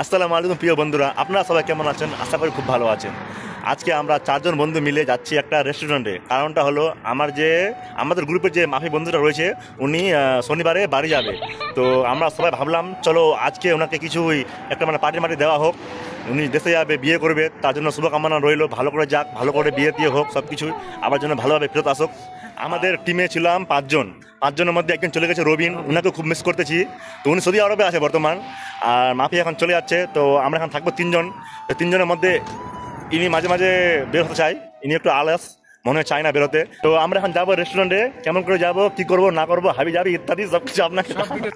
আসসালামু আলাইকুম প্রিয় বন্ধুরা, আপনারা সবাই কেমন আছেন? আশা করি খুব ভালো আছেন। আজকে আমরা চারজন বন্ধু মিলে যাচ্ছি একটা রেস্টুরেন্টে। কারণটা হলো আমাদের গ্রুপের যে মাফি বন্ধুরা রয়েছে উনি শনিবারে বাড়ি যাবে। তো আমরা সবাই ভাবলাম চলো আজকে ওনাকে কিছুই একটা পার্টি দেওয়া হোক। উনি দেশে যাবে, বিয়ে করবে, তার জন্য শুভকামনা রইল। ভালো করে যাক, ভালো করে বিয়ে দিয়ে হোক, সব কিছু আমার জন্য ভালোভাবে ফেরত আসুক। আমাদের টিমে ছিলাম পাঁচজনের মধ্যে একজন চলে গেছে রবিন, উনাকে খুব মিস করতেছি। তো উনি সৌদি আরবে আছে বর্তমান, আর মাফি এখন চলে যাচ্ছে। তো আমরা এখন থাকবো তিনজন। তো তিনজনের মধ্যে ইনি মাঝে মাঝে বের হতে চাই, ইনি একটু আলস, মনে হয় চায় না বেরোতে। তো আমরা এখন যাবো রেস্টুরেন্টে, কেমন করে যাবো, কি করবো না করবো, হাবি যাবি ইত্যাদি সব কিছু আপনাকে।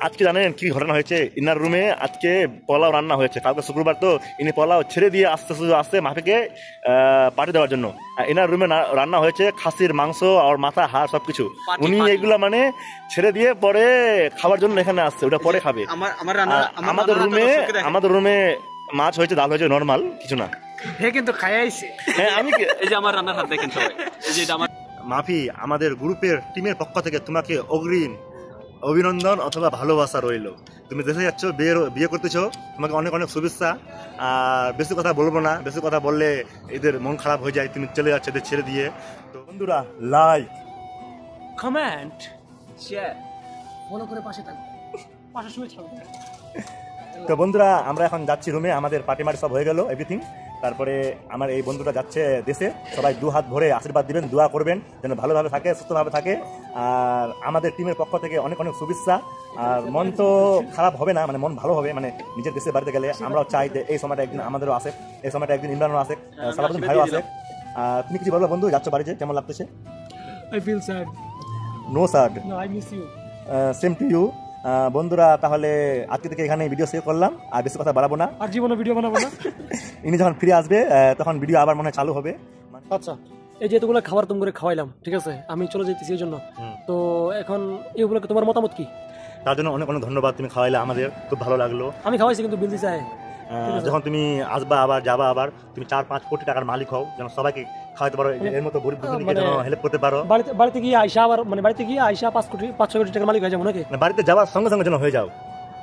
আজকে জানেন কি ঘটনা হয়েছে? ইনার রুমে আজকে পোলাও রান্না হয়েছে। কালকে শুক্রবার, তো ইনি পোলাও ছেড়ে দিয়ে আসতে মাফিকে পার্টি দেওয়ার জন্য। ইনার রুমে রান্না হয়েছে খাসির মাংস আর মাথা, হাড়, সবকিছু। উনি এগুলা ছেড়ে দিয়ে পরে খাবার জন্য এখানে আসছে, ওটা পরে খাবে। আমাদের রুমে মাছ হয়েছে, ডাল হয়েছে, নর্মাল কিছু না। কিন্তু খাইছে। হ্যাঁ, আমি এই যে আমার রান্নার হাত দেখেন সবাই। এই যে এটা আমার মাফি, আমাদের গ্রুপের টিমের পক্ষ থেকে তোমাকে অগ্রিম অভিনন্দন অথবা ভালোবাসা রইল। তুমি দেশে যাচ্ছ, বিয়ে করতেছো, তোমাকে অনেক অনেক শুভেচ্ছা। আর বেশি কথা বলবো না, বেশি কথা বললে এদের মন খারাপ হয়ে যায়। তুমি চলে যাচ্ছ এদের ছেড়ে দিয়ে। তো বন্ধুরা, লাইক, কমেন্ট, শেয়ার, ফলো করে পাশে থাকবে, পাশে শুয়ে থাকবে। তো বন্ধুরা, আমরা এখন যাচ্ছি রুমে। আমাদের পার্টি সব হয়ে গেল, এভরিথিং। তারপরে আমার এই বন্ধুটা যাচ্ছে দেশে। সবাই দু হাত ভরে আশীর্বাদ দিবেন, দোয়া করবেন যেন ভালোভাবে থাকে, সুস্থভাবে থাকে। আর আমাদের টিমের পক্ষ থেকে অনেক অনেক শুভেচ্ছা। আর মন তো খারাপ হবে না, মন ভালো হবে। নিজের দেশে বাড়িতে গেলে আমরাও চাই যে এই সময়টা একদিন আমাদেরও আসে, এই সময়টা একদিন ইমরানও আসে, সালাউদ্দিন ভাইও আসে। তুমি কিছু বলবো বন্ধু? যাচ্ছ বাড়িতে, কেমন লাগতেছে? I feel sad. No sad, No, I miss you. Same to you. বন্ধুরা, তাহলে আজকে থেকে এখানে ভিডিও শেয়ার করলাম, আর বেশি কথা বাড়াবো না। আর জীবনে ভিডিও বানাবো না। ইনি যখন ফিরে আসবে তখন ভিডিও আবার মনে হয় চালু হবে। আচ্ছা, এই যে এতগুলো খাবার তুমি করে খাওয়াইলাম, ঠিক আছে, আমি চলে যেতেছি এই জন্য। তো এখন এগুলো তোমার মতামত কি? তার জন্য অনেক অনেক ধন্যবাদ, তুমি খাওয়াইলে, আমাদের খুব ভালো লাগলো। আমি খাওয়াইছি কিন্তু বিল দিতে চাই। যখন তুমি আসবা আবার যাবা, আবার তুমি 4-5 কোটি টাকার মালিক হও, যেন সবাইকে খাওয়াতে পারো, এর মতো গরিব দুঃখীকে যেন হেল্প করতে পারো। বাড়িতে গিয়ে আইসা আবার বাড়িতে গিয়ে আইসা 5-6 কোটি টাকার মালিক হয়ে যাবো নাকি? বাড়িতে যাওয়ার সঙ্গে সঙ্গে যেন হয়ে যাও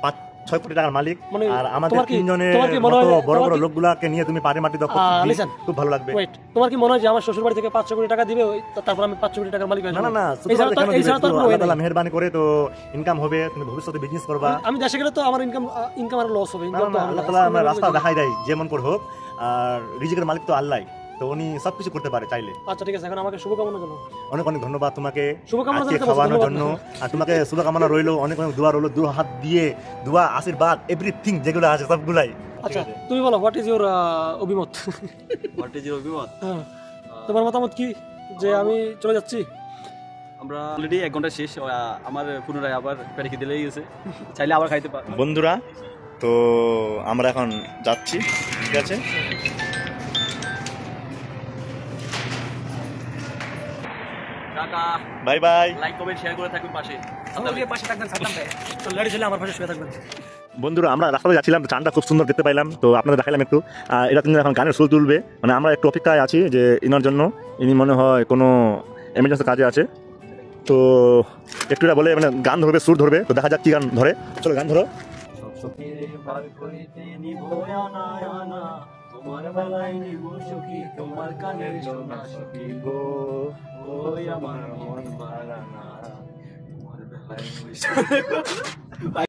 5-6 কোটি টাকার মালিক। আর আমাদের তিনজনের বড় বড় লোকগুলাকে নিয়ে তুমি পারে মাটি দাও, খুব ভালো লাগবে। তোমার কি মনে হয় যে আমার শ্বশুর বাড়ি থেকে 5-6 কোটি টাকা দিবে, তারপর আমি 5 কোটি টাকার মালিক হয়ে যাব? না, আল্লাহ মেহেরবানি করে তো ইনকাম হবে, তুমি ভবিষ্যতে বিজনেস করবা। আমি দেশে গেলে তো আমার ইনকাম আর লস হবে। আল্লাহ তাআলা আমার রাস্তা দেখাই দেয় যেমন করে হোক। আর রিজিকের মালিক তো আল্লাহ, তো উনি সবকিছু করতে পারে চাইলে। আচ্ছা, ঠিক আছে, এখন আমাকে শুভকামনা জানাও। অনেক অনেক ধন্যবাদ তোমাকে শুভকামনা খাওয়ানোর জন্য। আর তোমাকে শুভকামনা রইল, অনেক অনেক দোয়া রইল, দু হাত দিয়ে দোয়া, আশীর্বাদ, এভরিথিং যেগুলো আছে সবগুলাই। আচ্ছা, তুমি বলো, হোয়াট ইজ ইউর অভিমত? তোমার মতামত কি যে আমি চলে যাচ্ছি? আমরা অলরেডি 1 ঘন্টা শেষ, আমার পুনরায় আবার পেটে খিদে লেগে গেছে, চাইলে আবার খাইতে পারবো। বন্ধুরা, তো আমরা এখন যাচ্ছি, ঠিক আছে? Bye bye. Like comment share করে থাকবেন, পাশে থাকবেন, তো লেডি ছেলে আমার পাশে শুয়ে থাকবেন। বন্ধুরা, আমরা রাস্তায় যাচ্ছিলাম, চানটা খুব সুন্দর দেখতে পাইলাম, তো আপনাদের দেখাইলাম একটু। এটা কিন্তু এখন গানের সুর তুলবে, আমরা একটু অপেক্ষায় আছি যে ইনার জন্য। ইনি মনে হয় কোনো এমার্জেন্সি কাজে আছে, তো একটু বলে গান ধরবে, সুর ধরবে। তো দেখা যাক কি গান ধরে। চলো গান ধরো। তোমার বেলায় নিব সখী, তোমার কানের সোনা সখী গো, ওই আমার মন মারানা, তোমার বেলায়